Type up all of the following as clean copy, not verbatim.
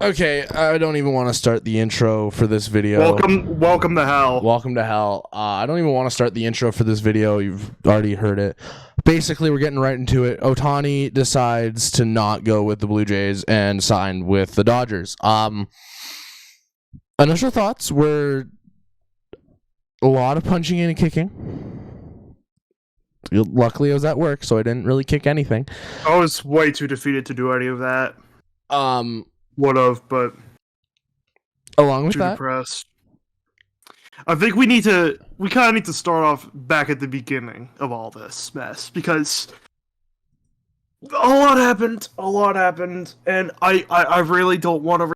Okay, I don't even want to start the intro for this video. Welcome to hell. Welcome to hell. I don't even want to start the intro for this video. You've already heard it. Basically, we're getting right into it. Ohtani decides to not go with the Blue Jays and sign with the Dodgers. Initial thoughts were a lot of punching in and kicking. Luckily, I was at work, so I didn't really kick anything. I was way too defeated to do any of that. Would have, but along with too that, depressed. I think we kind of need to start off back at the beginning of all this mess, because a lot happened, and I really don't want to read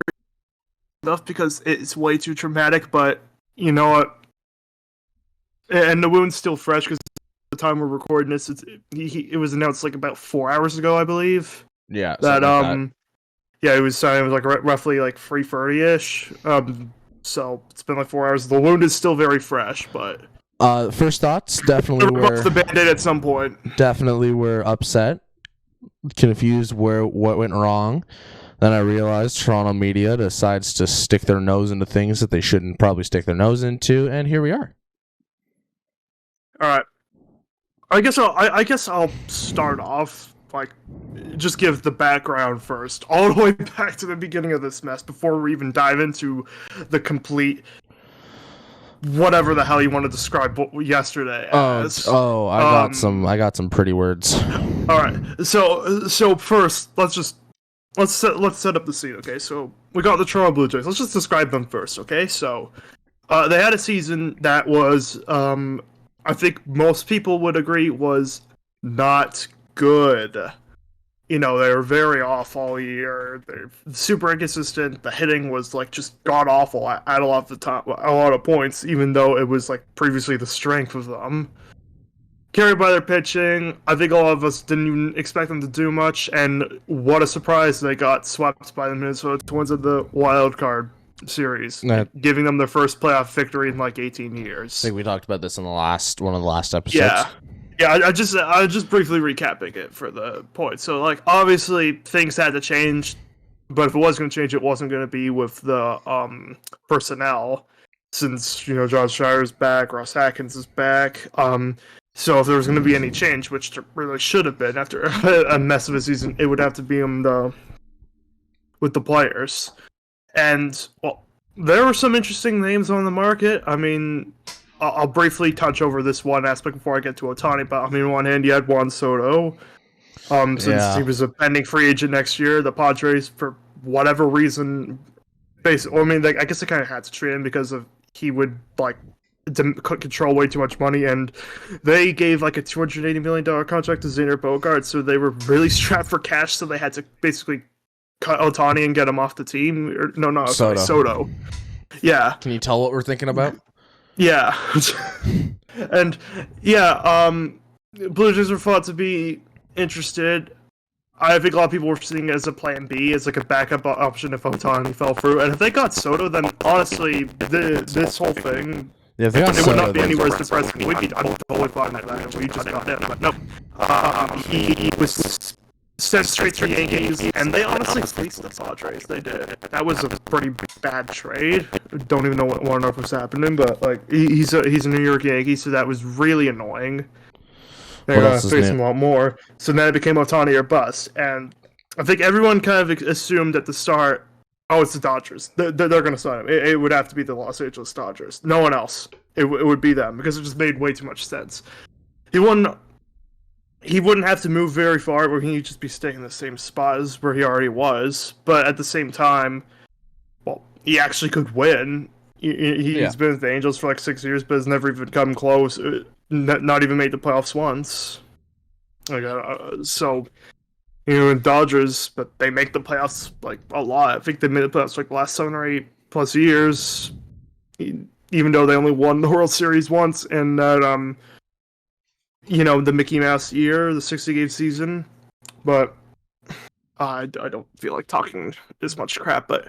enough because it's way too traumatic, but you know what? And the wound's still fresh because the time we're recording this, it was announced like about 4 hours ago, I believe. Yeah. That yeah, it was like roughly like 3:30ish. So it's been like 4 hours. The wound is still very fresh, but first thoughts definitely were off the Band-Aid at some point. Definitely were upset, confused what went wrong. Then I realized Toronto media decides to stick their nose into things that they shouldn't probably stick their nose into, and here we are. All right. I guess I'll start off, like, just give the background first, all the way back to the beginning of this mess before we even dive into the complete whatever the hell you want to describe yesterday as. I got some pretty words. All right. So first, let's set up the scene, okay? So we got the Toronto Blue Jays. Let's just describe them first, okay? So they had a season that was I think most people would agree was not good. You know, they were very off all year. They're super inconsistent. The hitting was like just god awful at a lot of the time, a lot of points, even though it was like previously the strength of them. Carried by their pitching, I think a lot of us didn't even expect them to do much, and what a surprise they got swept by the Minnesota Twins in the wild card series, giving them their first playoff victory in like 18 years. I think we talked about this in one of the last episodes. Yeah. I just briefly recapping it for the point. So like obviously things had to change, but if it was going to change, it wasn't going to be with the personnel, since you know John Shire's back, Ross Atkins is back. So if there was going to be any change, which there really should have been after a mess of a season, it would have to be with the players. And, well, there were some interesting names on the market. I mean, I'll briefly touch over this one aspect before I get to Ohtani, but I mean, on one hand, you had Juan Soto. Since he was a pending free agent next year, the Padres, for whatever reason, I guess they kind of had to trade him because he would, like, control way too much money, and they gave, like, a $280 million contract to Xander Bogaerts, so they were really strapped for cash, so they had to basically cut Ohtani and get him off the team. Soto. Yeah. Can you tell what we're thinking about? Yeah. And yeah, Blue Jays were thought to be interested. I think a lot of people were seeing it as a plan B, as like a backup option if Ohtani fell through. And if they got Soto, then honestly, this whole thing, it would not be anywhere as depressing. We'd be totally fine with that. We just got him, but nope. He was sent straight to the Yankees, and they honestly fleeced the Padres. They did. That was a pretty bad trade. Don't even want to know if it's happening, but like he's a New York Yankee, so that was really annoying. They're gonna face him a lot more. So then it became Ohtani or bust, and I think everyone kind of assumed at the start, oh, it's the Dodgers. They're gonna sign him. It would have to be the Los Angeles Dodgers. No one else. It would be them because it just made way too much sense. He wouldn't have to move very far, where he'd just be staying in the same spot as where he already was. But at the same time, well, he actually could win. He's been with the Angels for like 6 years, but has never even come close. Not even made the playoffs once. So, you know, in Dodgers, but they make the playoffs like a lot. I think they made the playoffs like the last 7 or 8 plus years, even though they only won the World Series once, and that you know, the Mickey Mouse year, the 60-game season. But I don't feel like talking as much crap. But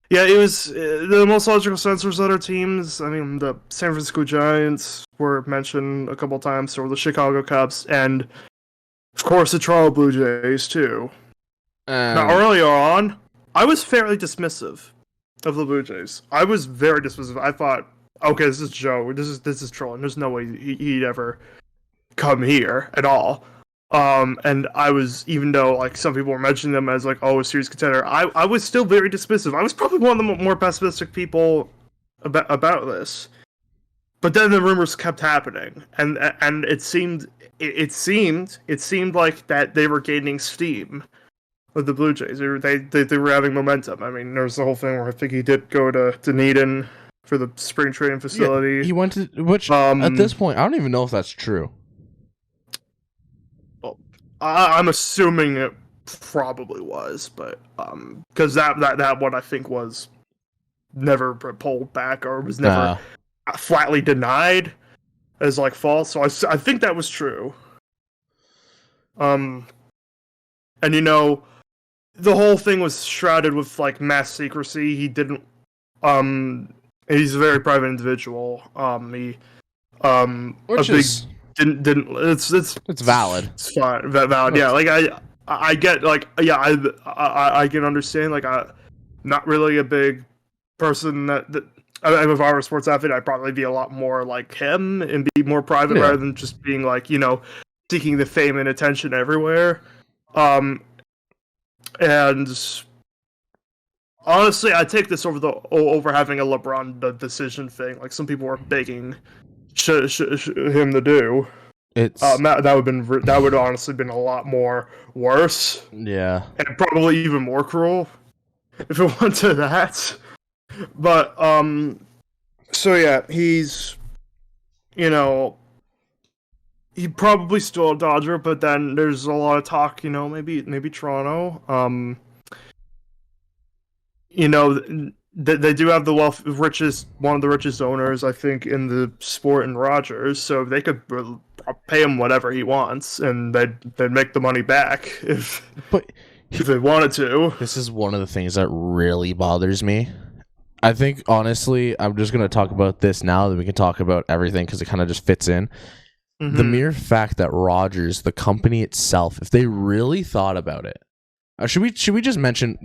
yeah, it was the most logical sense was other teams. I mean, the San Francisco Giants were mentioned a couple times, so were the Chicago Cubs, and of course the Toronto Blue Jays too. Now earlier on, I was fairly dismissive of the Blue Jays. I was very dismissive. I thought, okay, this is Joe. This is trolling. There's no way he'd ever come here at all. And I was, even though like some people were mentioning them as like, oh, a serious contender, I was still very dismissive. I was probably one of the more pessimistic people about this. But then the rumors kept happening, and it seemed like that they were gaining steam with the Blue Jays. They were having momentum. I mean, there was the whole thing where I think he did go to Dunedin for the spring training facility. Yeah, he went to which at this point I don't even know if that's true. Well, I'm assuming it probably was, but because that one I think was never pulled back or was never flatly denied as like false. So I think that was true. And you know, the whole thing was shrouded with like mass secrecy. He didn't. He's a very private individual. Which is didn't. It's valid. It's fine. Valid. Yeah. Like I get like I can understand. Like I'm not really a big person that. If I were a sports athlete, I'd probably be a lot more like him and be more private rather than just being like, you know, seeking the fame and attention everywhere. And honestly, I take this over having a LeBron decision thing, like some people were begging him to do. It's that would honestly been a lot more worse. Yeah, and probably even more cruel if it went to that. But so yeah, he's, you know, he probably still a Dodger, but then there's a lot of talk, you know, maybe Toronto. You know, they do have one of the richest owners, I think, in the sport in Rogers, so they could pay him whatever he wants, and they'd make the money back if they wanted to. This is one of the things that really bothers me. I think, honestly, I'm just going to talk about this now, then we can talk about everything because it kind of just fits in. Mm-hmm. The mere fact that Rogers, the company itself, if they really thought about it, should we just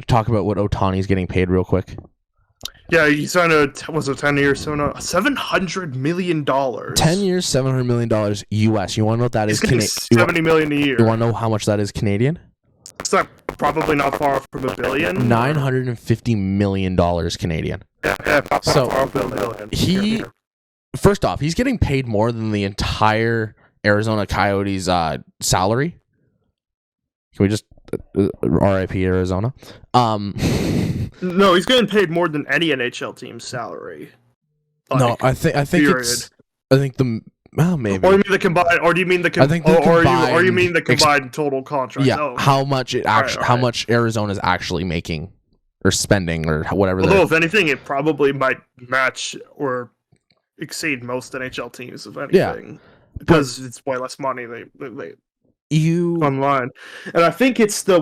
talk about what Ohtani's getting paid real quick? Yeah, he signed a 10-year $700 million. 10 years, $700 million US. You want to know what that is? $70 million a year. You want to know how much that is Canadian? It's probably not far from $1 billion. $950 million Canadian. Yeah, so far from $1 billion. First off, he's getting paid more than the entire Arizona Coyotes salary. Can we just RIP Arizona? No, he's getting paid more than any NHL team's salary. Like, no, I think period. Maybe. Or you mean the combined? Or do you mean the or you mean the combined total contract? Yeah, how much how much Arizona's actually making or spending or whatever. Although, if anything, it probably might match or exceed most NHL teams, if anything, because it's way less money they online. And I think it's the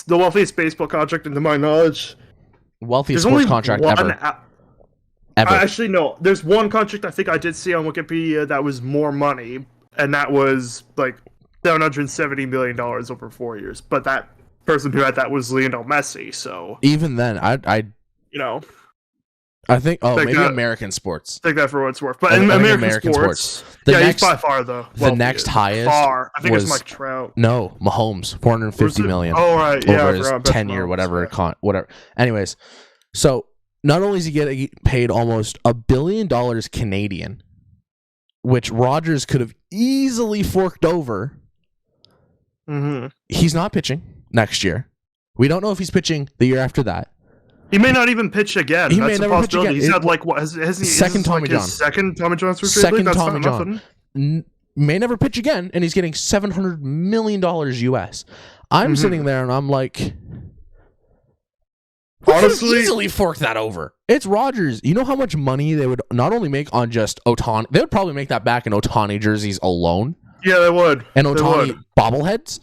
wealthiest baseball contract, and to my knowledge, wealthiest sports contract ever. Actually, no. There's one contract I think I did see on Wikipedia that was more money, and that was like $770 million over 4 years. But that person who had that was Lionel Messi. So even then, I think maybe American sports. Take that for what it's worth. But in American sports. He's by far the next highest. I think it's Mike Trout. No, Mahomes, $450 million. Oh right, over his 10-year whatever. Anyways, so not only is he getting paid almost $1 billion Canadian, which Rogers could have easily forked over. Mm-hmm. He's not pitching next year. We don't know if he's pitching the year after that. He may not even pitch again. That's a possibility. He's had like what? Has he second Tommy John? Second Tommy John surgery. Second Tommy John. May never pitch again, and he's getting $700 million US. I'm sitting there and I'm like, honestly, easily fork that over. It's Rogers. You know how much money they would not only make on just Ohtani, they would probably make that back in Ohtani jerseys alone. Yeah, they would. And Ohtani bobbleheads.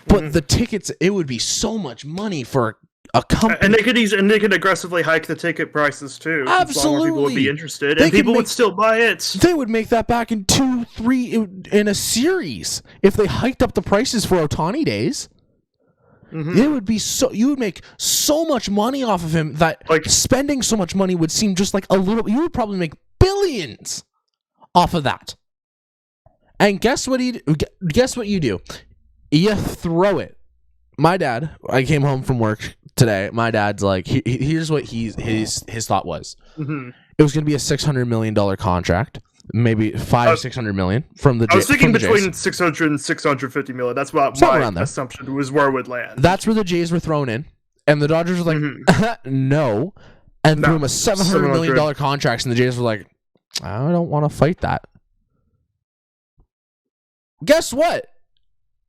But the tickets, it would be so much money for a company. And they could aggressively hike the ticket prices too. Absolutely. People would be interested, and people would still buy it. They would make that back in 2-3 in a series if they hiked up the prices for Ohtani days. It would be you would make so much money off of him that spending so much money would seem just like a little. You would probably make billions off of that. And guess what you do? You throw it. My dad, I came home from work today. My dad's like, here's what his thought was. It was going to be a $600 million contract, maybe $600 million from the. I was thinking between 600 and 650 million. That's what my assumption was where it would land. That's where the Jays were thrown in, and the Dodgers were like, no, and threw him a $700 million contract, and the Jays were like, I don't want to fight that. Guess what?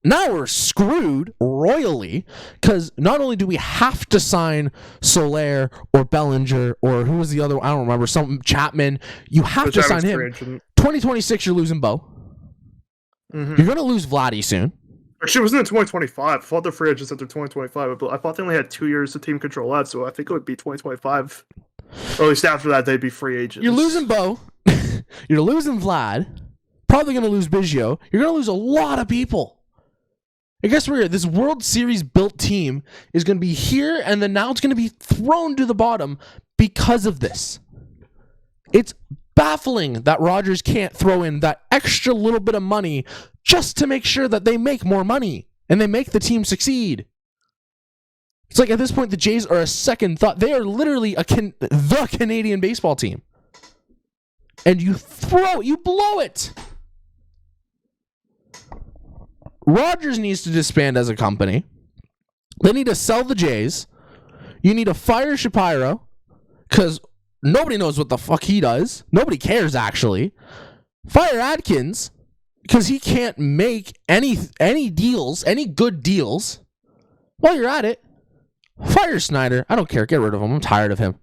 Now we're screwed royally because not only do we have to sign Soler or Bellinger or who was the other one? I don't remember. Some Chapman. You have to sign him. 2026, you're losing Bo. You're going to lose Vladdy soon. Actually, it wasn't in 2025. I thought the free agents after 2025. But I thought they only had 2 years of team control left, so I think it would be 2025. Or at least after that, they'd be free agents. You're losing Bo. You're losing Vlad. Probably going to lose Biggio. You're going to lose a lot of people. I guess this World Series built team is going to be here, and then now it's going to be thrown to the bottom because of this. It's baffling that Rodgers can't throw in that extra little bit of money just to make sure that they make more money and they make the team succeed. It's like at this point, the Jays are a second thought. They are literally the Canadian baseball team. And you blow it. Rodgers needs to disband as a company. They need to sell the Jays. You need to fire Shapiro because nobody knows what the fuck he does. Nobody cares, actually. Fire Adkins because he can't make any deals, any good deals. While you're at it, fire Snyder. I don't care. Get rid of him. I'm tired of him.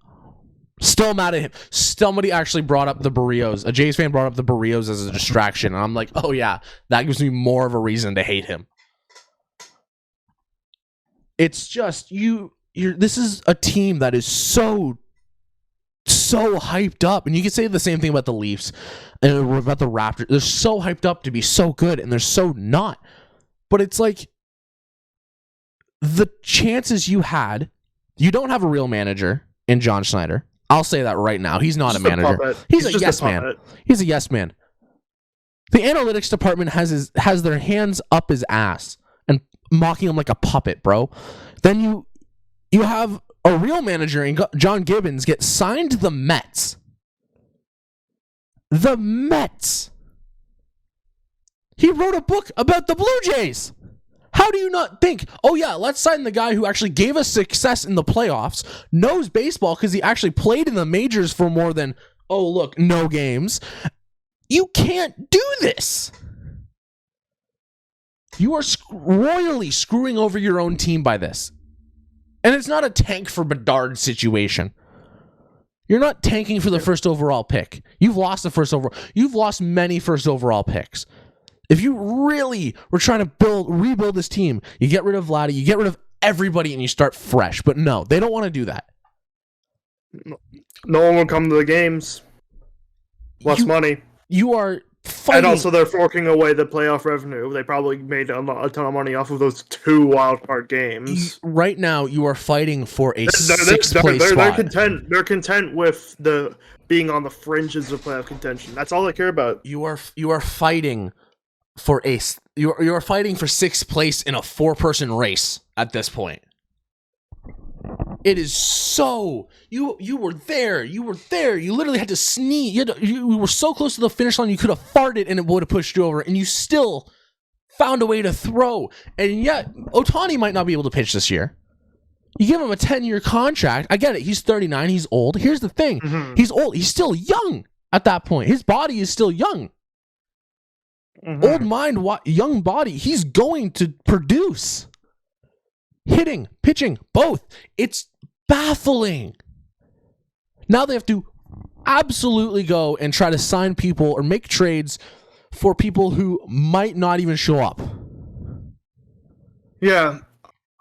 Still mad at him. Somebody actually brought up the Barrios. A Jays fan brought up the Barrios as a distraction. And I'm like, oh yeah, that gives me more of a reason to hate him. It's just, this is a team that is so hyped up. And you can say the same thing about the Leafs and about the Raptors. They're so hyped up to be so good and they're so not. But it's like, the chances you don't have a real manager in John Schneider. I'll say that right now. He's not a manager. He's a yes man. He's a yes man. The analytics department has their hands up his ass and mocking him like a puppet, bro. Then you have a real manager in John Gibbons get signed to the Mets. The Mets. He wrote a book about the Blue Jays. How do you not think, oh yeah, let's sign the guy who actually gave us success in the playoffs, knows baseball because he actually played in the majors for more than, no games. You can't do this. You are royally screwing over your own team by this. And it's not a tank for Bedard situation. You're not tanking for the first overall pick. You've lost the first overall. You've lost many first overall picks. If you really were trying to rebuild this team, you get rid of Vladdy, you get rid of everybody, and you start fresh. But no, they don't want to do that. No one will come to the games. Less money. You are fighting. And also, they're forking away the playoff revenue. They probably made a ton of money off of those 2 wildcard games. Right now, you are fighting for a sixth-place spot. They're content with the being on the fringes of playoff contention. That's all they care about. You are fighting for you're fighting for 6th place in a 4-person race at this point. It is so you were there. You literally had to sneeze. You were so close to the finish line. You could have farted and it would have pushed you over, and you still found a way to throw. And yet, Ohtani might not be able to pitch this year. You give him a 10-year contract. I get it. He's 39. He's old. Here's the thing. Mm-hmm. He's old. He's still young at that point. His body is still young. Mm-hmm. Old mind, young body. He's going to produce. Hitting, pitching, both. It's baffling. Now they have to absolutely go and try to sign people or make trades for people who might not even show up. Yeah.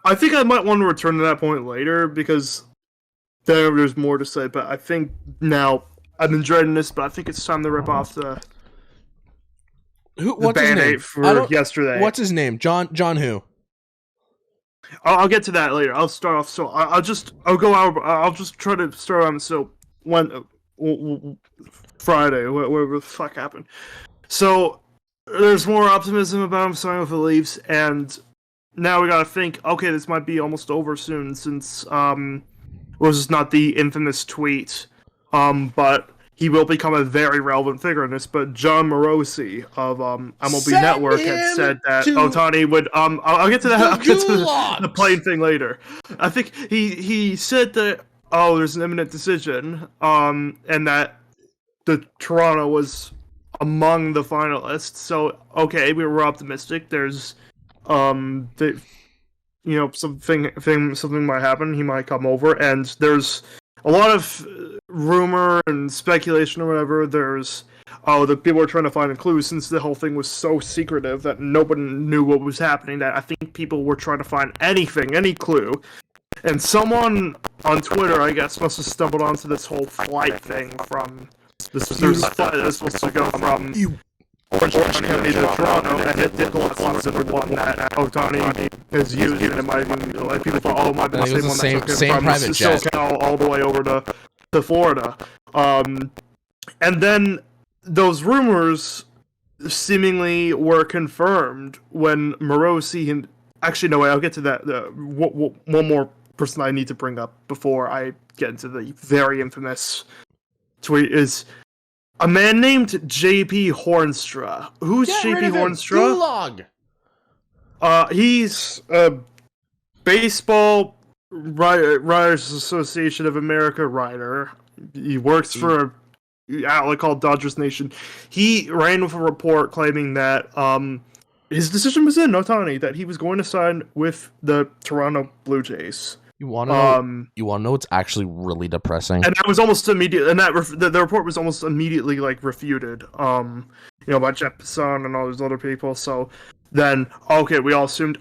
I think I might want to return to that point later because there's more to say, but I think now I've been dreading this, but I think it's time to rip off the Band-Aid for yesterday. What's his name? John who? I'll get to that later. I'll start off. So I'll go out. I'll just try to start on. So when Friday, whatever the fuck happened. So there's more optimism about him signing with the Leafs, and now we gotta think. Okay, this might be almost over soon since was just not the infamous tweet. But he will become a very relevant figure in this. But John Morosi of MLB Network had said that Ohtani would. I'll get to that. I'll get to the playing thing later. I think he said that there's an imminent decision. And that the Toronto was among the finalists. So okay, we were optimistic. There's something might happen. He might come over, and there's a lot of rumor and speculation or whatever. There's the people are trying to find a clue since the whole thing was so secretive that nobody knew what was happening. That I think people were trying to find anything, any clue. And someone on Twitter, I guess, must have stumbled onto this whole flight thing from this. There's a flight that's supposed to go from Orange County to Toronto, and it did look like the one that Ohtani has used, and it might even like people thought, it might be the same one that took him from SoCal all the way over to Florida. And then those rumors seemingly were confirmed when Morosi actually, no way, I'll get to that. One more person I need to bring up before I get into the very infamous tweet is a man named J.P. Hornstra. Who's J.P. Hornstra? Gulag. He's a Baseball Writers Association of America writer. He works for an outlet called Dodgers Nation. He ran with a report claiming that his decision was in Ohtani, that he was going to sign with the Toronto Blue Jays. You want to know? You want to know what's actually really depressing? And that was almost immediate. And the report was almost immediately refuted. By Jeff Passan and all those other people. So then, okay, we all assumed,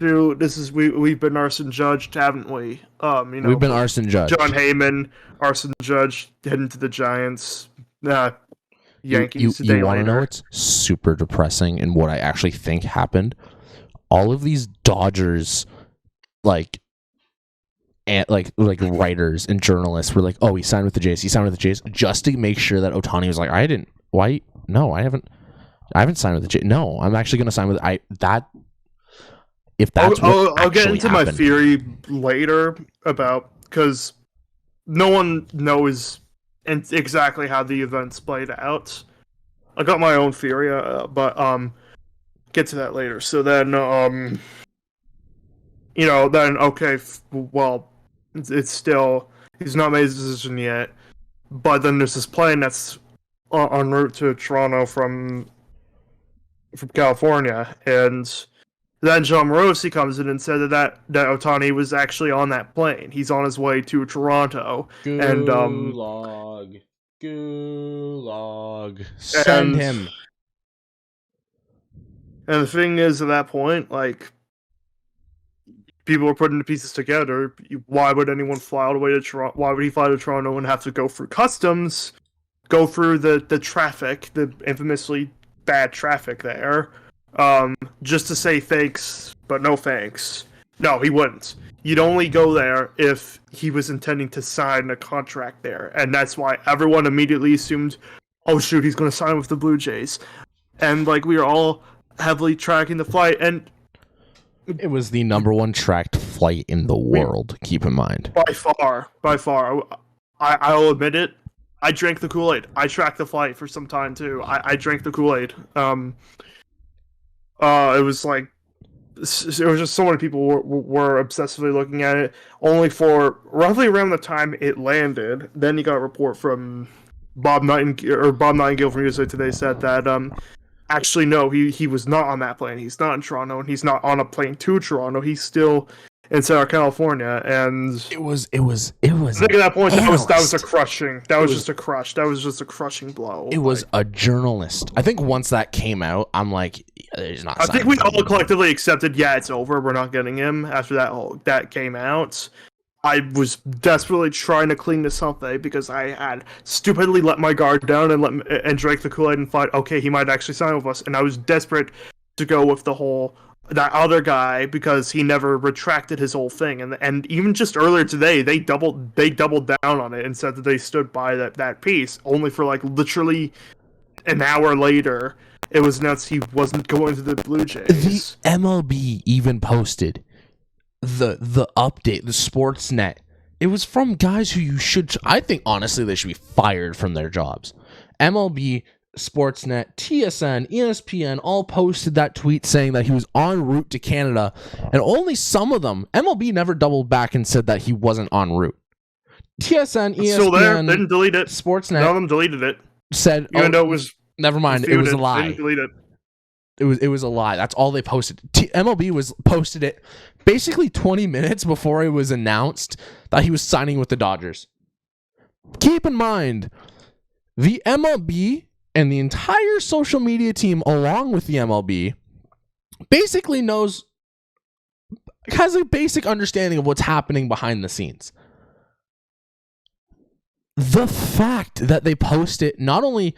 dude, we've been arson judged, haven't we? We've been arson judged. John Heyman, arson judge, heading to the Giants. Yankees. You want to know what's super depressing and what I actually think happened? All of these Dodgers, writers and journalists were like, "Oh, he signed with the Jays. He signed with the Jays," just to make sure that Ohtani was like, "I didn't. Why? No, I haven't signed with the Jays. No, I'm actually going to sign with that." If that's I'll get into happened. my theory later about, because no one knows exactly how the events played out. I got my own theory, but get to that later. So then, okay, well, it's still, he's not made his decision yet, but then there's this plane that's en route to Toronto from California, and then John Morosi comes in and said that Ohtani was actually on that plane. He's on his way to Toronto. Gulag. Send him. And the thing is, at that point, people were putting the pieces together. Why would anyone fly all the way to Toronto? Why would he fly to Toronto and have to go through customs, go through the traffic, the infamously bad traffic there, just to say thanks, but no thanks? No, he wouldn't. You'd only go there if he was intending to sign a contract there. And that's why everyone immediately assumed, oh shoot, he's going to sign with the Blue Jays. And we were all heavily tracking the flight, and it was the number one tracked flight in the world, keep in mind. By far. I'll admit it. I drank the Kool-Aid. I tracked the flight for some time too. I drank the Kool-Aid. It was just so many people were obsessively looking at it. Only for roughly around the time it landed, then you got a report from Bob Nightingale from USA Today said that actually no, he was not on that plane. He's not in Toronto, and he's not on a plane to Toronto. He's still in Southern California, and it was. I think at that point that was just a crushing blow. It was a journalist. I think once that came out, I'm like, there's not. I think we all collectively accepted, yeah, it's over. We're not getting him after that came out. I was desperately trying to clean this up, because I had stupidly let my guard down and drank the Kool-Aid and thought, okay, he might actually sign with us, and I was desperate to go with the whole that other guy because he never retracted his whole thing, and even just earlier today they doubled down on it and said that they stood by that piece, only for like literally an hour later it was announced he wasn't going to the Blue Jays. The MLB even posted the update, the Sportsnet. It was from guys who you should, I think honestly they should be fired from their jobs. MLB, Sportsnet, TSN, ESPN all posted that tweet saying that he was en route to Canada, and only some of them, MLB never doubled back and said that he wasn't en route. TSN, ESPN, still there. They didn't delete it. Sportsnet, none of them deleted it. Said, even though it was never mind, it was a lie. They didn't delete it. It was a lie. That's all they posted. MLB posted it basically 20 minutes before it was announced that he was signing with the Dodgers. Keep in mind, the MLB and the entire social media team, along with the MLB, basically has a basic understanding of what's happening behind the scenes. The fact that they post it, not only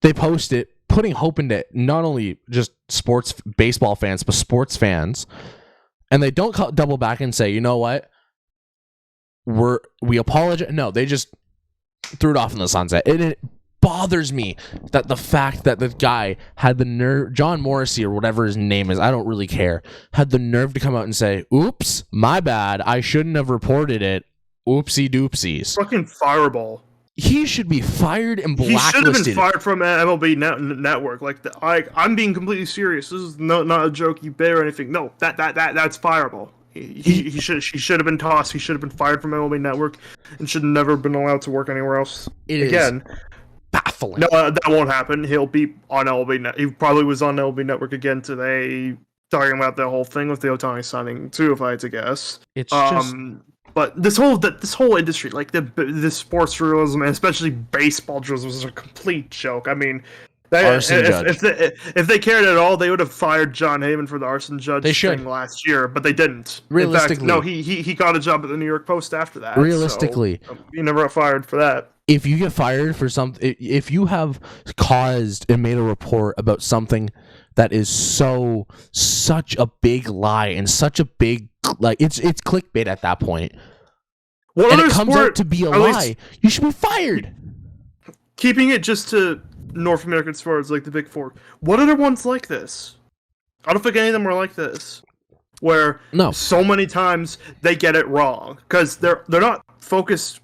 they post it, putting hope into not only just sports baseball fans, but sports fans, and they don't double back and say, you know what, we apologize. No, they just threw it off in the sunset. It bothers me that the fact that the guy had the nerve, John Morrissey or whatever his name is, I don't really care, had the nerve to come out and say, oops, my bad, I shouldn't have reported it, oopsie doopsies. Fucking fireball. He should be fired and blacklisted. He should have been fired from MLB Network. I'm being completely serious. This is not a joke, you bet or anything. No, that's fireable. He should have been tossed. He should have been fired from MLB Network and should have never been allowed to work anywhere else. Again, baffling. No, that won't happen. He'll be on MLB Network. He probably was on MLB Network again today, talking about the whole thing with the Ohtani signing too, if I had to guess. It's just. But this whole industry, like the sports journalism and especially baseball journalism, was a complete joke. I mean, if they cared at all, they would have fired John Heyman for the arson judge thing last year, but they didn't. Realistically, in fact, no, he got a job at the New York Post after that. Realistically, so, he never got fired for that. If you get fired for something, if you have caused and made a report about something that is such a big lie and such a big, like, it's clickbait at that point, and it comes out to be a lie, you should be fired. Keeping it just to North American sports, like the Big Four, what other ones like this? I don't think any of them are like this, where so many times they get it wrong because they're not focused.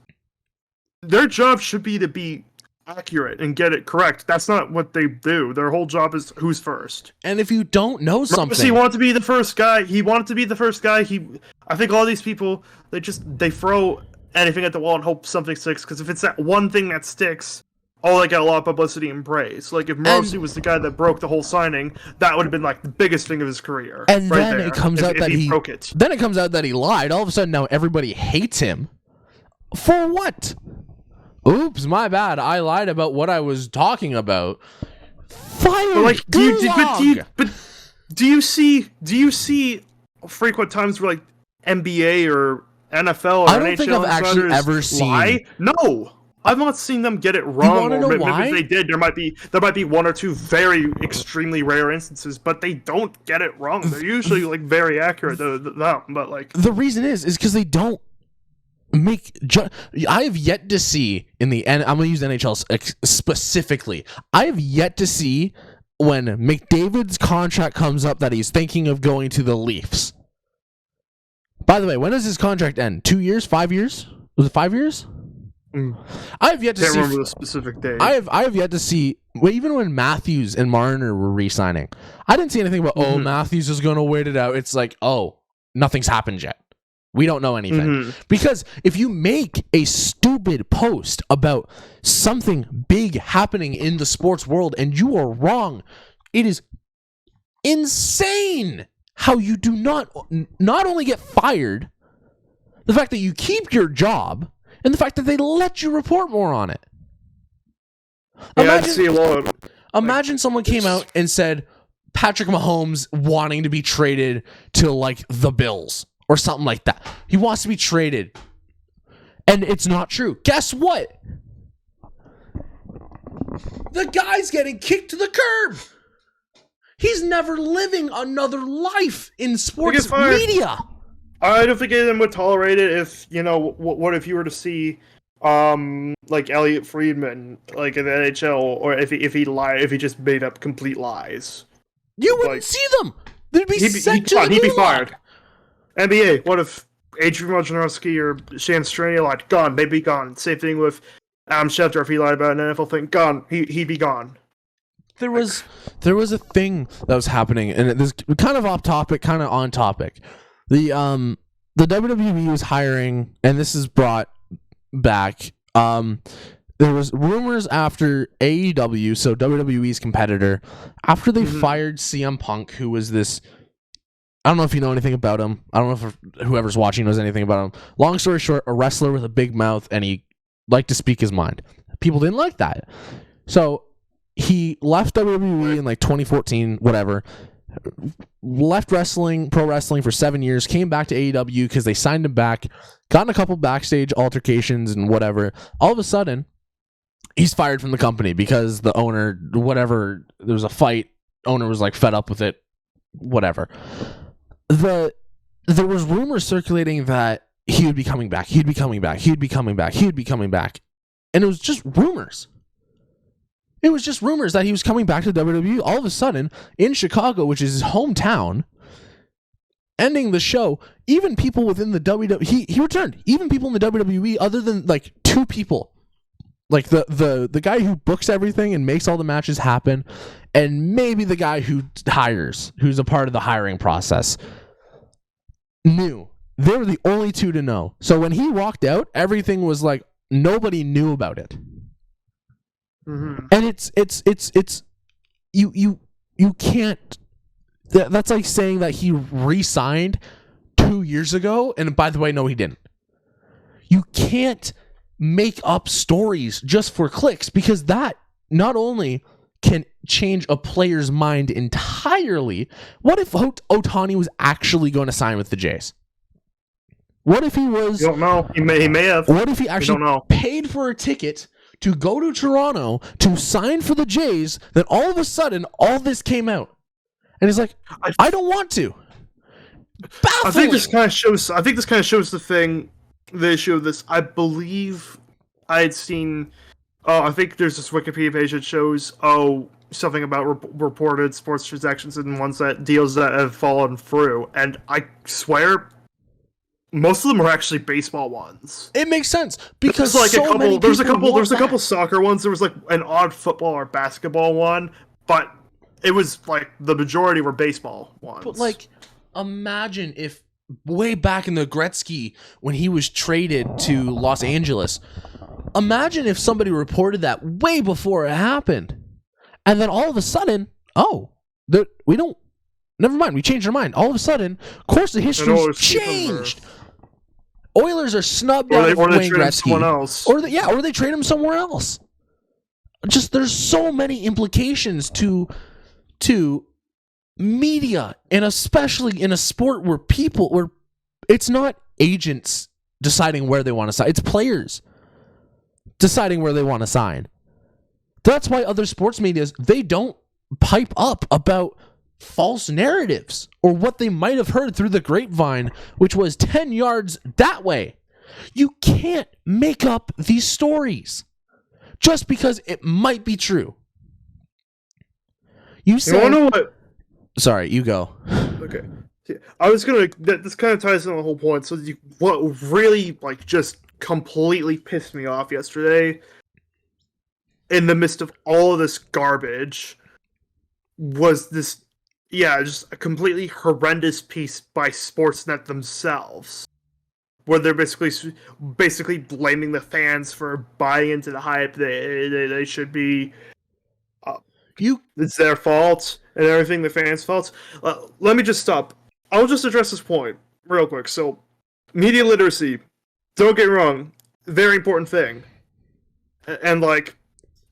Their job should be to be accurate and get it correct. That's not what they do. Their whole job is who's first. And if you don't know something, he wanted to be the first guy. I think all these people, they throw anything at the wall and hope something sticks. Because if it's that one thing that sticks, they get a lot of publicity and praise. Like if Morrissey was the guy that broke the whole signing, that would have been like the biggest thing of his career. And then it comes out that he broke it. Then it comes out that he lied. All of a sudden now everybody hates him. For what? Oops, my bad. I lied about what I was talking about. Fired. But do you see frequent times where like NBA or NFL or I don't think I've actually ever seen lie? No, I've not seen them get it wrong. You know why? If they did, there might be one or two very extremely rare instances, but they don't get it wrong. They're usually like very accurate. But like the reason is because they don't. I have yet to see I'm going to use NHL specifically. I have yet to see when McDavid's contract comes up that he's thinking of going to the Leafs. By the way, when does his contract end? 2 years? 5 years? Was it 5 years? I have yet to see. Can't remember the specific date. I have yet to see. Even when Matthews and Marner were re-signing, I didn't see anything about Matthews is going to wait it out. It's like nothing's happened yet. We don't know anything. Because if you make a stupid post about something big happening in the sports world and you are wrong, it is insane how you do not only get fired, the fact that you keep your job, and the fact that they let you report more on it. I see a lot. Imagine someone came out and said Patrick Mahomes wanting to be traded to like the Bills. Or something like that. He wants to be traded. And it's not true. Guess what? The guy's getting kicked to the curb. He's never living another life in sports fired. media. I don't think any of them would tolerate it if, what if you were to see, like Elliot Friedman, like in the NHL, or if he lied, if he just made up complete lies. You wouldn't see them. They'd be sent to the he'd be gulag. fired. NBA, what if Adrian Wojnarowski or Shan Strania lied? Gone. They'd be gone. Same thing with Adam Schefter. If he lied about an NFL thing, gone. He'd be gone. There was a thing that was happening, and it was kind of off topic, kind of on topic. The WWE was hiring, and this is brought back. There was rumors after AEW, so WWE's competitor, after they fired CM Punk, who was this. I don't know if you know anything about him. I don't know if whoever's watching knows anything about him. Long story short, a wrestler with a big mouth, and he liked to speak his mind. People didn't like that, so he left WWE in like 2014, whatever. Left pro wrestling for 7 years, came back to AEW because they signed him back, got in a couple backstage altercations and whatever. All of a sudden, he's fired from the company because the owner, whatever, there was a fight. Owner was like fed up with it, whatever. There was rumors circulating that he would be coming back. He'd be coming back. He'd be coming back. He'd be coming back. And it was just rumors. It was just rumors that he was coming back to WWE. All of a sudden, in Chicago, which is his hometown, ending the show, even people within the WWE, he returned. Even people in the WWE, other than like two people, like the guy who books everything and makes all the matches happen, and maybe the guy who hires, who's a part of the hiring process, knew. They were the only two to know. So when he walked out, everything was like nobody knew about it. Mm-hmm. And it's you can't. That's like saying that he re-signed 2 years ago, and by the way, no, he didn't. You can't make up stories just for clicks, because that not only can change a player's mind entirely. What if Ohtani was actually going to sign with the Jays? What if he was? You don't know. He may have. What if he actually paid for a ticket to go to Toronto to sign for the Jays? Then all of a sudden, all this came out, and he's like, "I don't want to." Baffling. I think this kind of shows. The issue of this. I believe I had seen. I think there's this Wikipedia page that shows something about reported sports transactions and deals that have fallen through, and I swear, most of them are actually baseball ones. It makes sense because there's like there's a couple soccer ones. There was like an odd football or basketball one, but it was like the majority were baseball ones. But like, imagine if way back in the Gretzky when he was traded to Los Angeles. Imagine if somebody reported that way before it happened, and then all of a sudden, never mind, we changed our mind. All of a sudden, course of history changed. Oilers are snubbed out of Wayne Gretzky, else. or they trade him somewhere else. Just there's so many implications to media, and especially in a sport where it's not agents deciding where they want to sign; it's players deciding where they want to sign. That's why other sports medias, they don't pipe up about false narratives or what they might have heard through the grapevine, which was 10 yards that way. You can't make up these stories just because it might be true. You know what? Sorry, you go. Okay. I was gonna. This kind of ties in the whole point. So, what really just completely pissed me off yesterday, in the midst of all of this garbage, was this, just a completely horrendous piece by Sportsnet themselves, where they're basically blaming the fans for buying into the hype. They should be. It's their fault and everything. The fans' fault. Let me just stop. I'll just address this point real quick. So, media literacy. Don't get me wrong, very important thing. And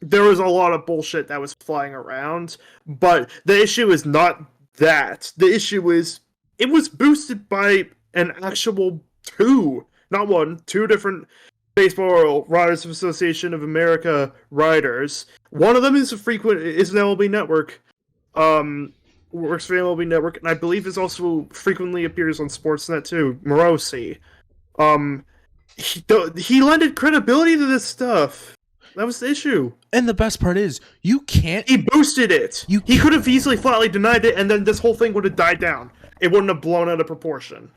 there was a lot of bullshit that was flying around, but the issue is not that. The issue is it was boosted by an actual two different Baseball Writers Association of America writers. One of them is an MLB Network works for the MLB Network, and I believe is also frequently appears on Sportsnet too. Morosi. He lended credibility to this stuff. That was the issue. And the best part is, you can't. He boosted it. He could have easily flatly denied it, and then this whole thing would have died down. It wouldn't have blown out of proportion.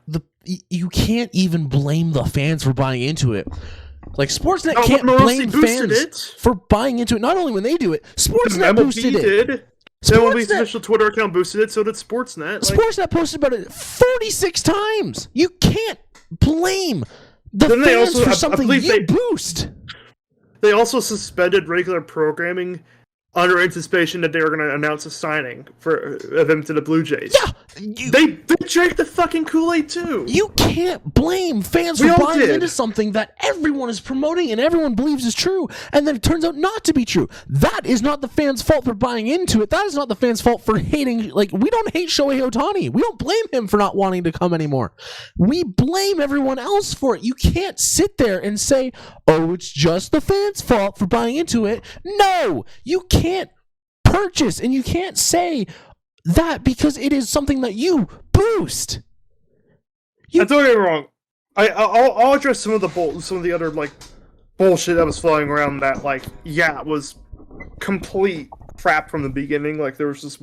You can't even blame the fans for buying into it. Like, Sportsnet can't blame fans for buying into it. Not only when they do it, Sportsnet boosted it. MLB's official Twitter account boosted it, so did Sportsnet. Sportsnet posted about it 46 times. You can't blame the fans for something you boost. They also suspended regular programming under anticipation that they were going to announce a signing of him to the Blue Jays. Yeah! They drank the fucking Kool-Aid too! You can't blame fans for buying into something that everyone is promoting and everyone believes is true, and then it turns out not to be true. That is not the fans' fault for buying into it. That is not the fans' fault for hating. Like, we don't hate Shohei Ohtani. We don't blame him for not wanting to come anymore. We blame everyone else for it. You can't sit there and say, oh, it's just the fans' fault for buying into it. No! You can't purchase and you can't say that because it is something that you boost. Don't get me wrong. I'll address some of the other like bullshit that was flying around that was complete crap from the beginning. Like there was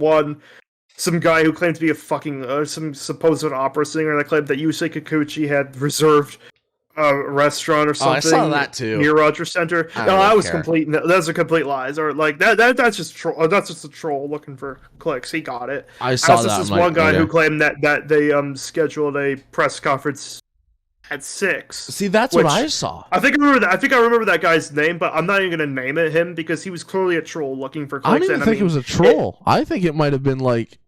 some guy who claimed to be a fucking some supposed opera singer that claimed that Yusei Kikuchi had reserved a restaurant or something. I saw that too near Rogers Center. No, that was complete. That's a complete lies. Or like that's just troll. That's just a troll looking for clicks. He got it. I saw that. This one guy who claimed that they scheduled a press conference at 6. See, that's what I saw. I think I remember that guy's name, but I'm not even gonna name it him because he was clearly a troll looking for clicks. I don't even think it was a troll. I think it might have been like.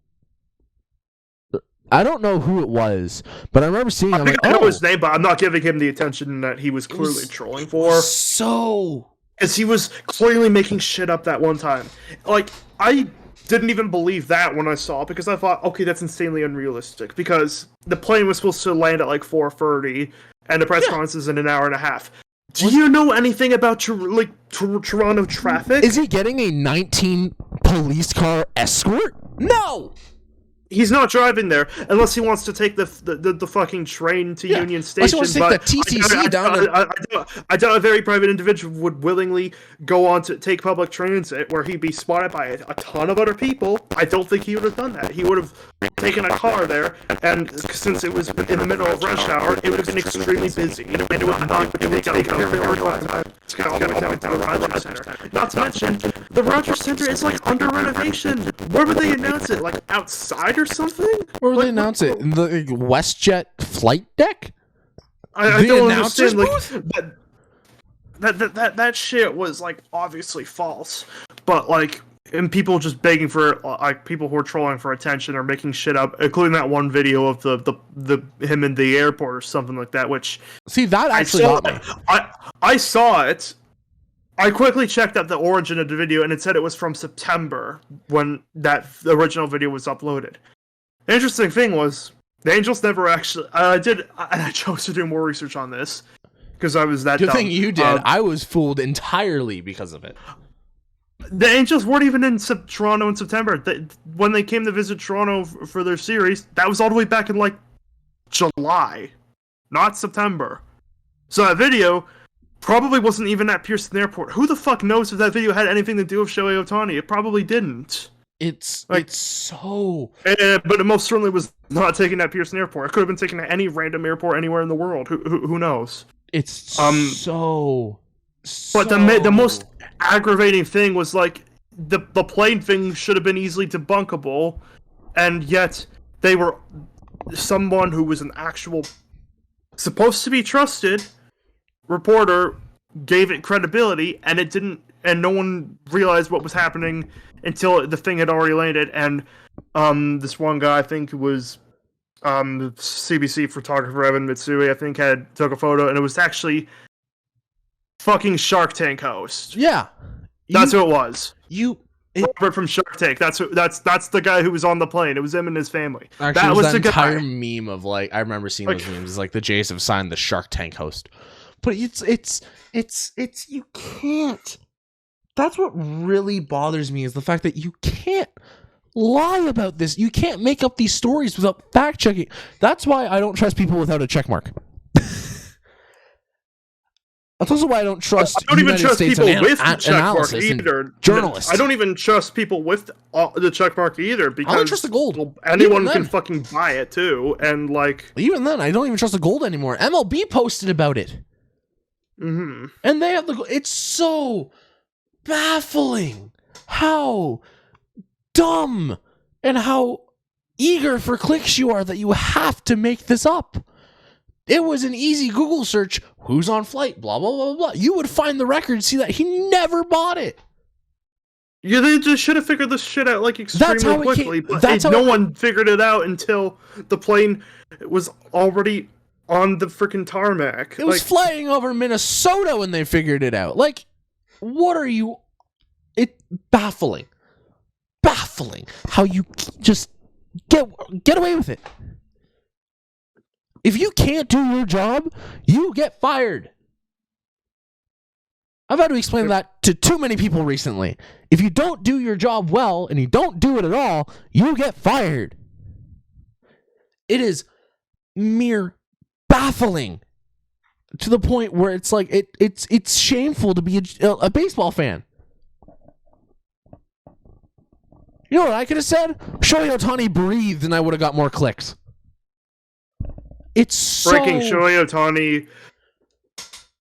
I don't know who it was, but I remember seeing. I know his name, but I'm not giving him the attention that he was clearly trolling for. Because he was clearly making shit up that one time. Like I didn't even believe that when I saw it because I thought, okay, that's insanely unrealistic. Because the plane was supposed to land at like 4:30, and the press conference is in an hour and a half. Do you know anything about Toronto traffic? Is he getting a 19 police car escort? No. He's not driving there unless he wants to take the fucking train to Union Station. He wants to take the TTC down to... I doubt a very private individual would willingly go on to take public transit where he'd be spotted by a ton of other people. I don't think he would have done that. He would have taken a car there, and since it was in the middle of rush hour, it would have been extremely busy, and it would not take up a very long time to get all the way down to the Rogers Center. Not to mention, the Rogers Center is like under renovation. Where would they announce it? Like outside or something? Where would they announce it? In the WestJet flight deck? I don't understand. Like that shit was like obviously false, but like, and people just begging for like people who are trolling for attention or making shit up, including that one video of the him in the airport or something like that. Which that actually got me. I saw it. I quickly checked out the origin of the video, and it said it was from September when that original video was uploaded. The interesting thing was the Angels never actually. I chose to do more research on this because I was that Good dumb. thing you did. I was fooled entirely because of it. The Angels weren't even in Toronto in September. When they came to visit Toronto for their series, that was all the way back in like July, not September. So that video probably wasn't even at Pearson Airport. Who the fuck knows if that video had anything to do with Shohei Ohtani? It probably didn't. It's so... But it most certainly was not taken at Pearson Airport. It could have been taken at any random airport anywhere in the world. Who knows? It's so... But the most aggravating thing was like the plane thing should have been easily debunkable, and yet they were someone who was an actual supposed to be trusted reporter gave it credibility, and it didn't, and no one realized what was happening until the thing had already landed. And this one guy, I think it was CBC photographer Evan Mitsui, I think took a photo, and it was actually fucking Shark Tank host. Yeah, that's who it was. Robert from Shark Tank. That's the guy who was on the plane. It was him and his family. Actually, that was the entire meme of like I remember seeing those memes. It's like the Jays have signed the Shark Tank host, but it's you can't. That's what really bothers me is the fact that you can't lie about this. You can't make up these stories without fact checking. That's why I don't trust people without a check mark. That's also why I don't trust. I don't even trust States people with the check mark analysis and either. journalists. I don't even trust people with the check mark either because I don't trust the gold. well, anyone Even can then. fucking buy it too, and like Even then, I don't even trust the gold anymore. MLB posted about it, mhm. and they have the. It's so baffling how dumb and how eager for clicks you are that you have to make this up. It was an easy Google search. Who's on flight? Blah, blah, blah, blah. You would find the record, see that he never bought it. Yeah, they just should have figured this shit out like extremely quickly. But no one figured it out until the plane was already on the freaking tarmac. It was flying over Minnesota when they figured it out. Like, what are you... Baffling. Baffling. How you just get away with it. If you can't do your job, you get fired. I've had to explain that to too many people recently. If you don't do your job well and you don't do it at all, you get fired. It is mere baffling to the point where it's like it's shameful to be a baseball fan. You know what I could have said? Shohei Ohtani breathed and I would have got more clicks. It's so breaking Shohei Ohtani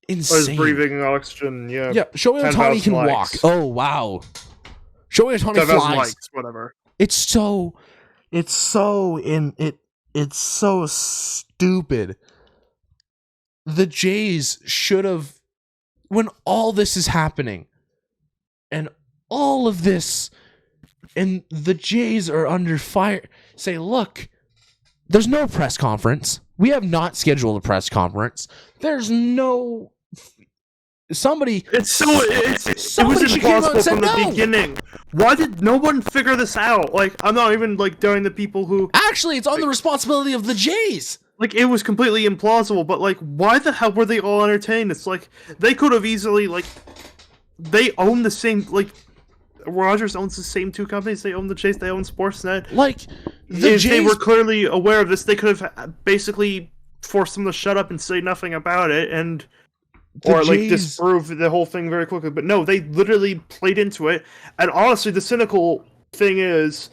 insane. was breathing oxygen. Yeah, Shohei Ohtani can walk. Oh wow, Shohei Ohtani flies. Likes, whatever. It's so stupid. The Jays should have, when all this is happening, and all of this, and the Jays are under fire. Say, look, there's no press conference. We have not scheduled a press conference. There's no... Somebody... It was implausible from the beginning. Why did no one figure this out? Like, I'm not even, like, doing the people who... Actually, it's on the responsibility of the Jays. Like, it was completely implausible, but, like, why the hell were they all entertained? It's like, they could have easily, like... They own the same, like... Rogers owns the same two companies. They own the Chase. They own Sportsnet. Like, if they were clearly aware of this, they could have basically forced them to shut up and say nothing about it, and like disprove the whole thing very quickly. But no, they literally played into it. And honestly, the cynical thing is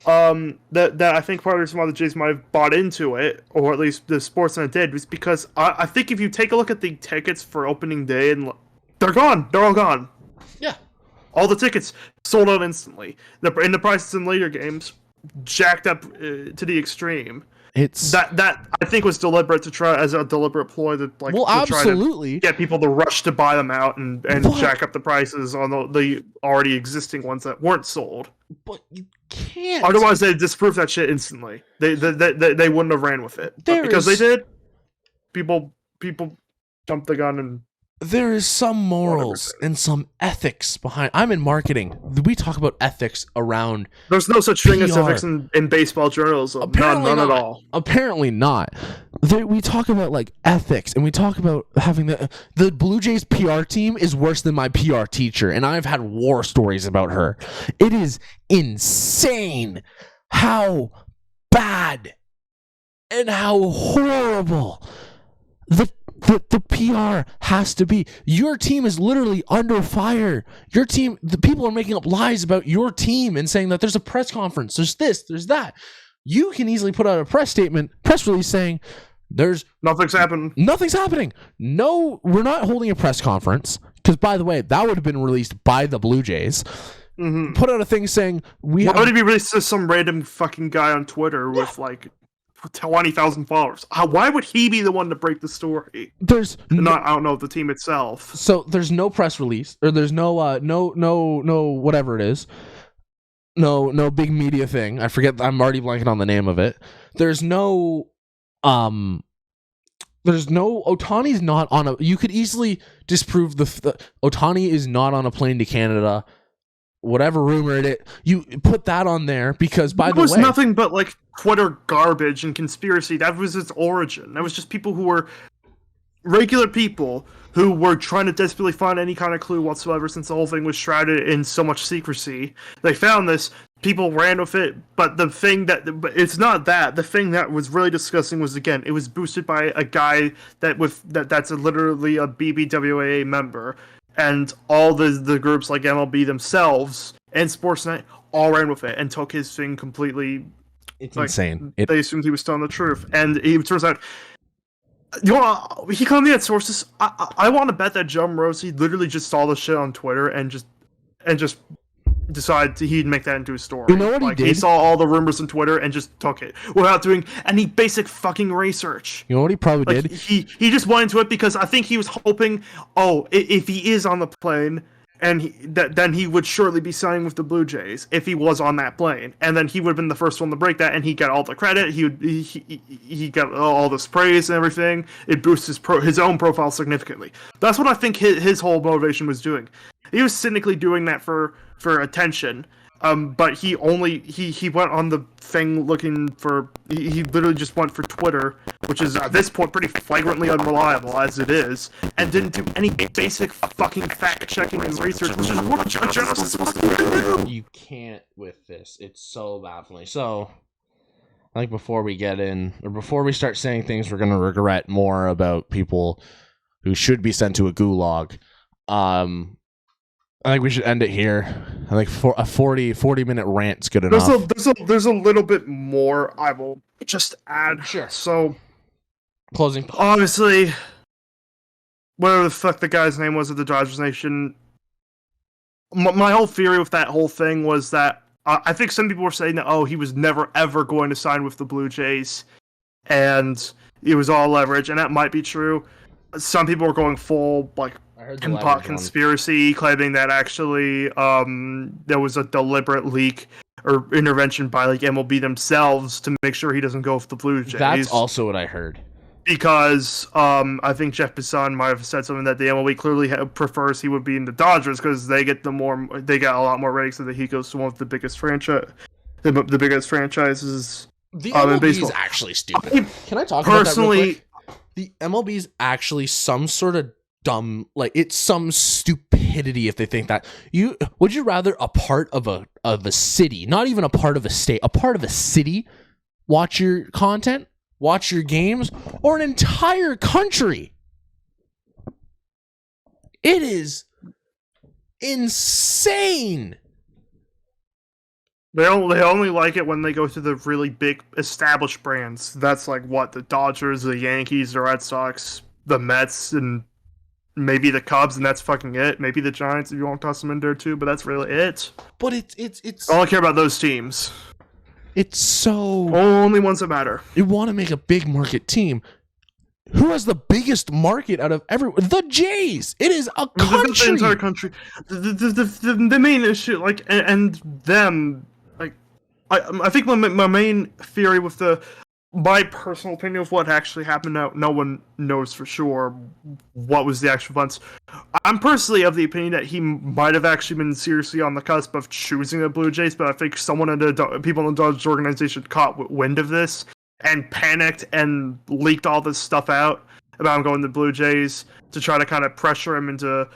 that I think part of the reason why the Jays might have bought into it, or at least the Sportsnet did, was because I think if you take a look at the tickets for opening day, and they're gone. They're all gone. Yeah. All the tickets sold out instantly. And the prices in later games jacked up to the extreme. It's that I think was deliberate to try as a deliberate ploy to like absolutely try to get people to rush to buy them out and jack up the prices on the already existing ones that weren't sold. But you can't. Otherwise, they'd disprove that shit instantly. They wouldn't have ran with it. But because they did, people jumped the gun and. There is some morals and some ethics behind. I'm in marketing. We talk about ethics around. There's no such thing as ethics in baseball journalism. Apparently none at all. Apparently not. We talk about like ethics, and we talk about having the Blue Jays PR team is worse than my PR teacher, and I've had war stories about her. It is insane how bad and how horrible the PR has to be. Your team is literally under fire. Your team, the people are making up lies about your team and saying that there's a press conference, there's this, there's that. You can easily put out a press release saying nothing's happening. Nothing's happening. No, we're not holding a press conference. Because, by the way, that would have been released by the Blue Jays. Mm-hmm. Put out a thing saying why would it be released to some random fucking guy on Twitter with like 20,000 followers? Why would he be the one to break the story? I don't know the team itself. So there's no press release, or there's no whatever it is, no big media thing. I forget. I'm already blanking on the name of it. There's no Ohtani's not on a. You could easily disprove the Ohtani is not on a plane to Canada. Whatever rumor it is, you put that on there because by the way, it was nothing but like Twitter garbage and conspiracy. That was its origin. That was just people who were regular people who were trying to desperately find any kind of clue whatsoever since the whole thing was shrouded in so much secrecy. They found this, people ran with it, but but it's not that. The thing that was really disgusting was, again, it was boosted by a guy that's literally a BBWAA member, and all the groups like MLB themselves and Sportsnet all ran with it and took his thing completely. It's insane. They assumed he was telling the truth, and it turns out, he claimed he had sources. I want to bet that Joe Morosi literally just saw the shit on Twitter and just decided he'd make that into a story. You know what he did? He saw all the rumors on Twitter and just took it without doing any basic fucking research. You know what he probably did? He just went into it because I think he was hoping, if he is on the plane, and then he would surely be signing with the Blue Jays if he was on that plane, and then he would have been the first one to break that, and he'd get all the credit. He got all this praise and everything. It boosts his own profile significantly. That's what I think his whole motivation was doing. He was cynically doing that for attention. But he went on the thing looking for. He literally just went for Twitter, which is at this point pretty flagrantly unreliable as it is, and didn't do any basic fucking fact checking and research, which is what a journalist is supposed to do. You can't with this. It's so baffling. So, I think before we start saying things we're gonna regret more about people who should be sent to a gulag, I think we should end it here. I think for a 40-minute rant's good enough. There's a little bit more I will just add. Sure. So, closing. Obviously, whatever the fuck the guy's name was at the Dodgers Nation, my whole theory with that whole thing was that I think some people were saying that, he was never ever going to sign with the Blue Jays, and it was all leverage, and that might be true. Some people were going full, conspiracy, claiming that actually there was a deliberate leak or intervention by MLB themselves to make sure he doesn't go with the Blue Jays. That's also what I heard. Because I think Jeff Bisson might have said something that the MLB clearly prefers he would be in the Dodgers because they get a lot more ratings, so that he goes to one of the biggest franchises. The MLB is actually stupid. Can I talk about that real quick? The MLB is actually some sort of dumb, it's some stupidity if they think that. Would you rather a part of a city, not even a part of a state, a part of a city, watch your content, watch your games, or an entire country? It is insane. They only like it when they go to the really big established brands. That's the Dodgers, the Yankees, the Red Sox, the Mets, and maybe the Cubs, and that's fucking it. Maybe the Giants if you want to toss them in there too, but that's really it. But it's all I care about those teams. It's so only ones that matter. You want to make a big market team. Who has the biggest market out of everyone? The Jays. It is a country. The entire country. The main issue, and them, I think my main theory with my personal opinion of what actually happened, no one knows for sure what was the actual events. I'm personally of the opinion that he might have actually been seriously on the cusp of choosing the Blue Jays, but I think people in the Dodgers organization caught wind of this and panicked and leaked all this stuff out about him going to the Blue Jays to try to kind of pressure him into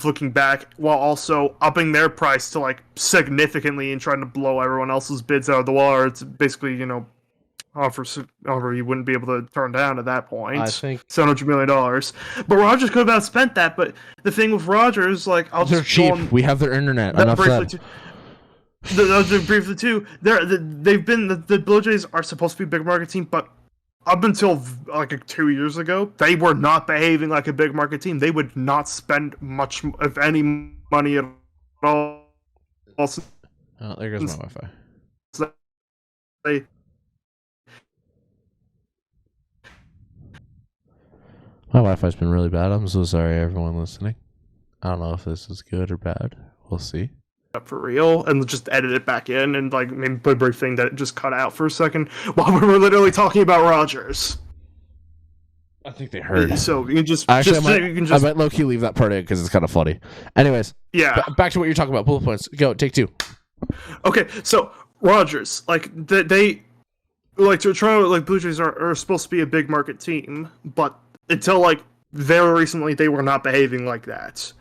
looking back, while also upping their price to significantly and trying to blow everyone else's bids out of the water. It's basically, offer you wouldn't be able to turn down at that point. I think $700 million. But Rogers could have spent that. But the thing with Rogers, they're cheap. We have their internet. Enough said. Briefly too, the Blue Jays are supposed to be a big market team, but up until 2 years ago, they were not behaving like a big market team. They would not spend much, if any, money at all. Oh, there goes my Wi-Fi. My Wi-Fi's been really bad. I'm so sorry, everyone listening. I don't know if this is good or bad. We'll see. Up for real, and just edit it back in, and maybe put a brief thing that just cut out for a second while we were literally talking about Rogers. I think they heard. So you can just I might low-key leave that part in because it's kind of funny. Anyways, yeah. Back to what you're talking about. Bullet points. Go. Take two. Okay, so Rogers, they Toronto, Blue Jays are supposed to be a big market team, but until very recently, they were not behaving like that.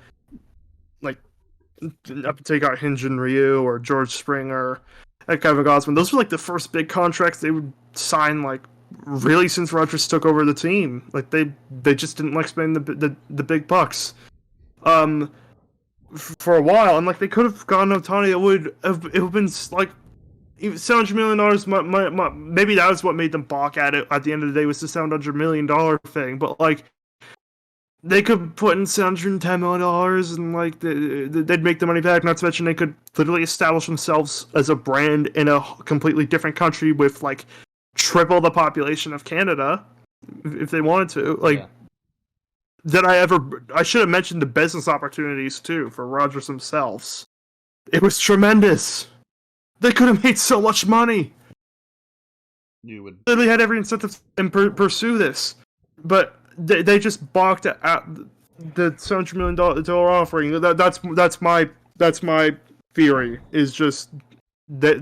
Up to take out Hyun-Jin Ryu or George Springer, like Kevin Gausman. Those were like the first big contracts they would sign, like really since Rodgers took over the team. Like they just didn't like spending the big bucks, for a while. And like they could have gotten Ohtani. It would have been like $700 million. Maybe that was what made them balk at it. At the end of the day, was the $700 million thing. But like, they could put in $710 million and like they'd make the money back. Not to mention they could literally establish themselves as a brand in a completely different country with like triple the population of Canada if they wanted to. Like, I should have mentioned the business opportunities too for Rodgers themselves. It was tremendous. They could have made so much money. You would literally had every incentive to pursue this, but they just balked at the $700 million offering. That's my theory. Is just that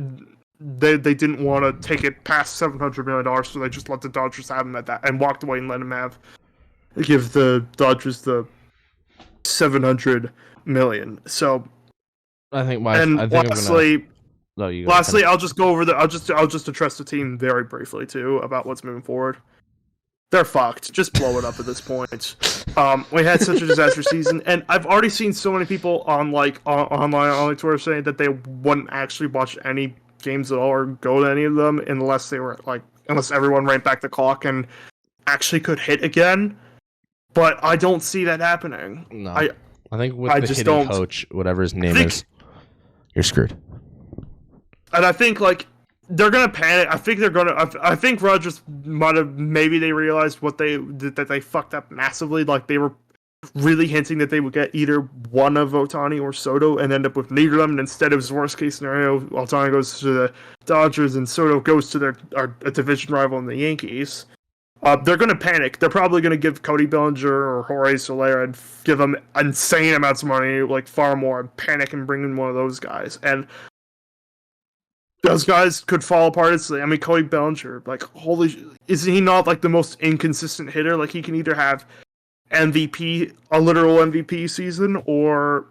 they didn't want to take it past $700 million, so they just let the Dodgers have him at that and walked away and let him give the Dodgers the $700 million. So I think lastly, I'll just go over I'll just address the team very briefly too about what's moving forward. They're fucked. Just blow it up at this point. We had such a disastrous season, and I've already seen so many people on online on Twitter saying that they wouldn't actually watch any games at all or go to any of them unless everyone ran back the clock and actually could hit again. But I don't see that happening. No, I think with the hitting coach, whatever his name is, you're screwed. And I think like they're gonna panic. I think Rodgers maybe they realized that they fucked up massively. Like they were really hinting that they would get either one of Ohtani or Soto and end up with neither of them. And instead, it was worst case scenario. Ohtani goes to the Dodgers and Soto goes to our division rival in the Yankees. They're gonna panic. They're probably gonna give Cody Bellinger or Jorge Soler and give them insane amounts of money, like far more, and panic and bring in one of those guys. And those guys could fall apart instantly. I mean, Cody Bellinger, like, is he not like the most inconsistent hitter? Like, he can either have a literal MVP season, or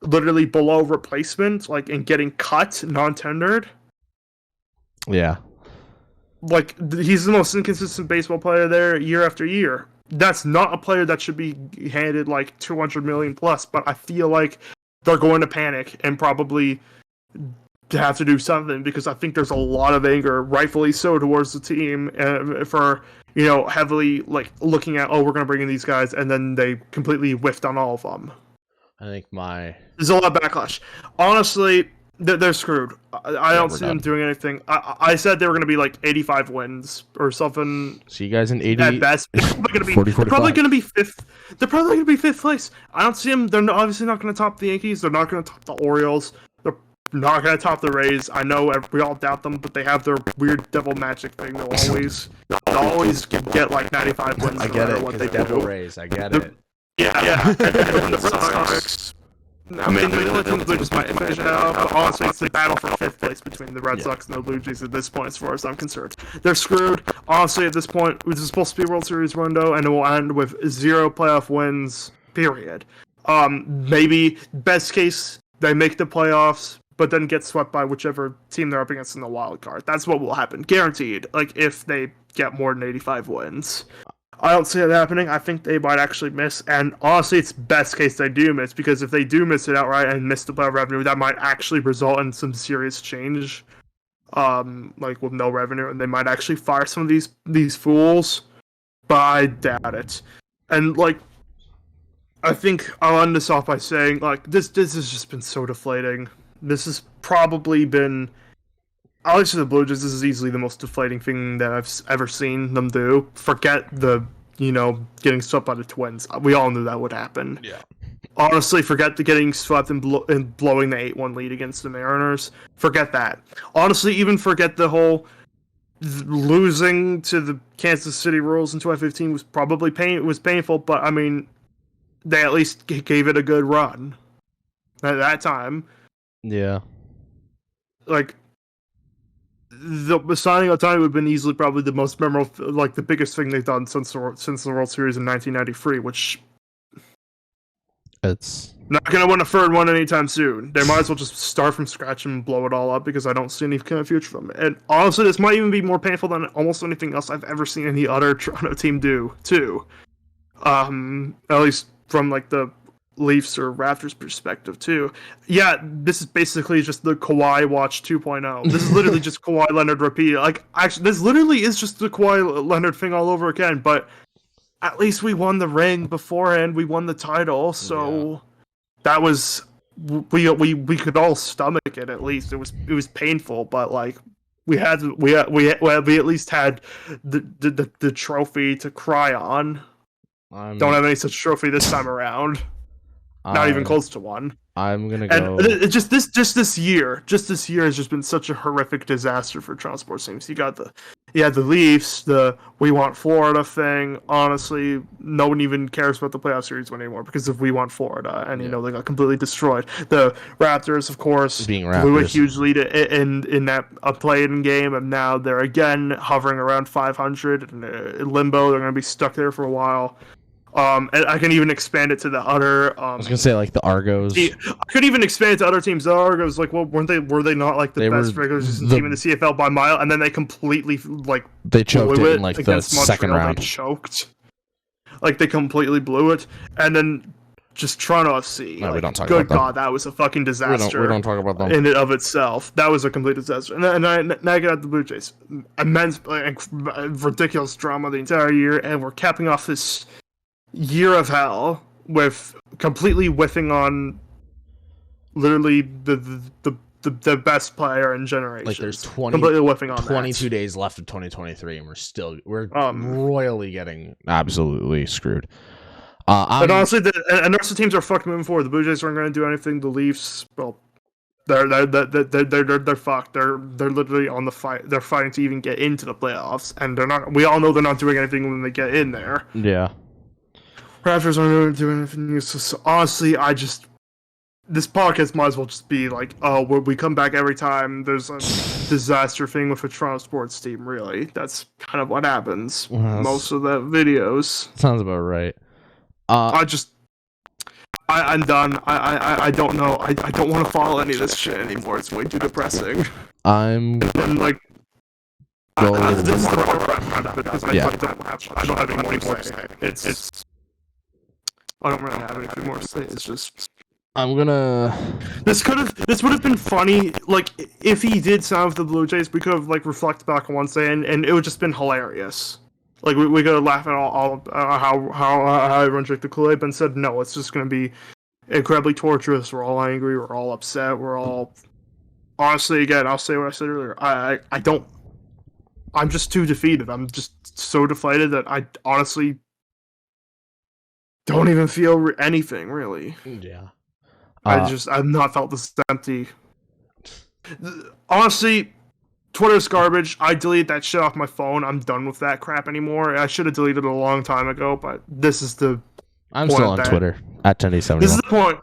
literally below replacement, like, and getting cut, non-tendered. Yeah. Like, he's the most inconsistent baseball player there year after year. That's not a player that should be handed, like, $200 million plus, but I feel like they're going to panic and probably to have to do something, because I think there's a lot of anger, rightfully so, towards the team for, heavily like looking at, we're going to bring in these guys, and then they completely whiffed on all of them. I think there's a lot of backlash. Honestly, they're screwed. I don't see them doing anything. I said they were going to be like 85 wins or something. See you guys in 80 at best. They're probably going to be fifth. They're probably going to be fifth place. I don't see them. They're obviously not going to top the Yankees. They're not going to top the Orioles. Not gonna top the Rays. I know we all doubt them, but they have their weird devil magic thing. They'll always get like 95 wins. I get it. What they devil Rays. I get it. Yeah. The Red Sox. I mean, the Blue Jays might finish it out, but honestly, it's the battle for fifth place between the Red Sox and the Blue Jays at this point, as far as I'm concerned. They're screwed. Honestly, at this point, this is supposed to be a World Series window, and it will end with 0 playoff wins. Period. Maybe best case they make the playoffs, but then get swept by whichever team they're up against in the wild card. That's what will happen, guaranteed. Like, if they get more than 85 wins. I don't see it happening. I think they might actually miss, and honestly, it's best case they do miss, because if they do miss it outright and miss the playoff revenue, that might actually result in some serious change, like with no revenue, and they might actually fire some of these fools, but I doubt it. And like, I think I'll end this off by saying, like, this has just been so deflating. This has probably been, at least for the Blue Jays, this is easily the most deflating thing that I've ever seen them do. Forget the, getting swept by the Twins. We all knew that would happen. Yeah. Honestly, forget the getting swept and blowing the 8-1 lead against the Mariners. Forget that. Honestly, even forget the whole losing to the Kansas City Royals in 2015 was probably painful, but I mean, they at least gave it a good run at that time. Yeah. Like, the signing Ohtani would have been easily probably the most memorable, like the biggest thing they've done since the World Series in 1993, which It's not gonna win a third one anytime soon. They might as well just start from scratch and blow it all up because I don't see any kind of future from it. And honestly, this might even be more painful than almost anything else I've ever seen any other Toronto team do, too. At least from like the Leafs or Raptors perspective too. Yeah, this is basically just the Kawhi watch 2.0. This is literally just Kawhi Leonard repeat. Like, actually, this literally is just the Kawhi Leonard thing all over again. But at least we won the ring beforehand. We won the title, so that was we could all stomach it. At least it was painful, but like we at least had the trophy to cry on. Don't have any such trophy this time around. Not even close to one. I'm gonna go. And it's just this year has just been such a horrific disaster for Toronto sports teams. You had the Leafs, the we want Florida thing. Honestly, no one even cares about the playoff series anymore because of we want Florida, and they got completely destroyed. The Raptors, of course, blew a huge lead in that play-in game, and now they're again hovering around 500 in limbo. They're going to be stuck there for a while. And I can even expand it to the other. I was gonna say like the Argos. I could even expand it to other teams. The Argos, like, well, were they not like the best regular season team in the CFL by a mile? And then they completely they choked it in like the second round. They choked, like they completely blew it, and then just Toronto FC. No, we don't talk good about them. God, that was a fucking disaster. We don't talk about them in and of itself. That was a complete disaster. And now I got the Blue Jays. Immense, ridiculous drama the entire year, and we're capping off this year of hell with completely whiffing on literally the best player in generations. Like there's completely whiffing on 22 days left of 2023, and we're royally getting absolutely screwed. But honestly, the rest of the teams are fucked moving forward. The Blue Jays aren't going to do anything. The Leafs, well, they're fucked. They're literally on the fight. They're fighting to even get into the playoffs, and they're not. We all know they're not doing anything when they get in there. Yeah. Raptors aren't going to do anything. So honestly, this podcast might as well just be like, oh, we come back every time there's a disaster thing with a Toronto sports team. Really, that's kind of what happens most of the videos. Sounds about right. I'm done. I don't know. I don't want to follow any of this shit anymore. It's way too depressing. And like. This is the part because I don't have any more to say. It's. I don't really have anything more to say. It's just. This would have been funny. Like if he did sign with the Blue Jays, we could have like reflected back on one day, and it would just been hilarious. Like we could have laughed at all how everyone drank the Kool-Aid, but instead no, it's just gonna be incredibly torturous. We're all angry. We're all upset. We're all. Honestly, again, I'll say what I said earlier. I don't. I'm just too defeated. I'm just so deflated that I honestly don't even feel anything, really. Yeah. I've not felt this empty. Honestly, Twitter's garbage. I deleted that shit off my phone. I'm done with that crap anymore. I should have deleted it a long time ago, but this is the I'm still on Twitter at 1071. This is the point.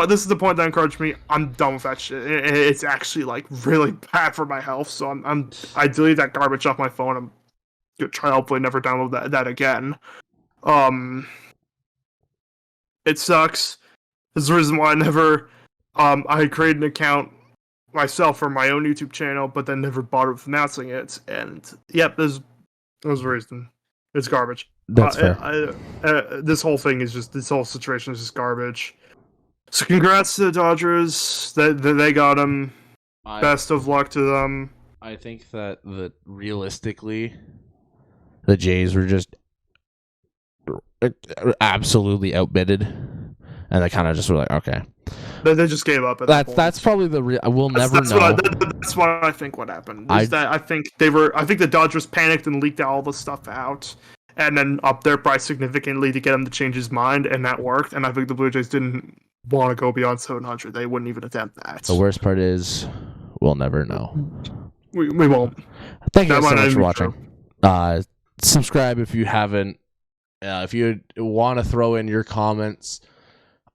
This is the point that encouraged me. I'm done with that shit. It's actually like really bad for my health. So I deleted that garbage off my phone. I'm gonna try to hopefully never download that again. It sucks. This is the reason why I never I created an account myself for my own YouTube channel, but then never bothered with announcing it. And yep, there's the reason. It's garbage. That's fair. This whole situation is just garbage. So congrats to the Dodgers. They got him. Best of luck to them. I think that realistically, the Jays were just absolutely outbidded, and they kind of just were like, okay. They just gave up. That's probably we'll never know. That's what I think. What happened is that I think the Dodgers panicked and leaked all the stuff out, and then upped their price significantly to get him to change his mind, and that worked. And I think the Blue Jays didn't want to go beyond 700. They wouldn't even attempt that. The worst part is we'll never know. We won't. Thank you guys so much for watching. Subscribe if you haven't. If you want to throw in your comments.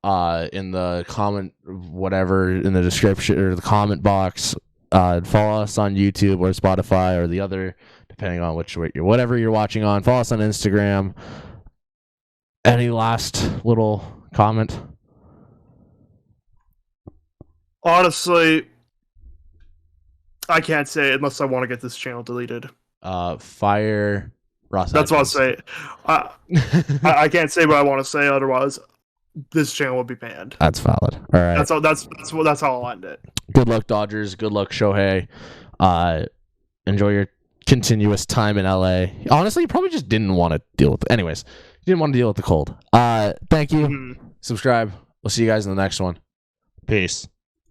In the comment, whatever, in the description or the comment box, follow us on YouTube or Spotify or the other, depending on whatever you're watching on. Follow us on Instagram. Any last little comment? Honestly, I can't say it unless I want to get this channel deleted. Fire Ross. That's what I'll Atkins. say. I can't say what I want to say. Otherwise, this channel will be banned. That's valid. All right. That's all. That's how I'll end it. Good luck, Dodgers. Good luck, Shohei. Enjoy your continuous time in LA. Honestly, you probably just didn't want to deal with it. Anyways, you didn't want to deal with the cold. Thank you. Mhm. Subscribe. We'll see you guys in the next one. Peace.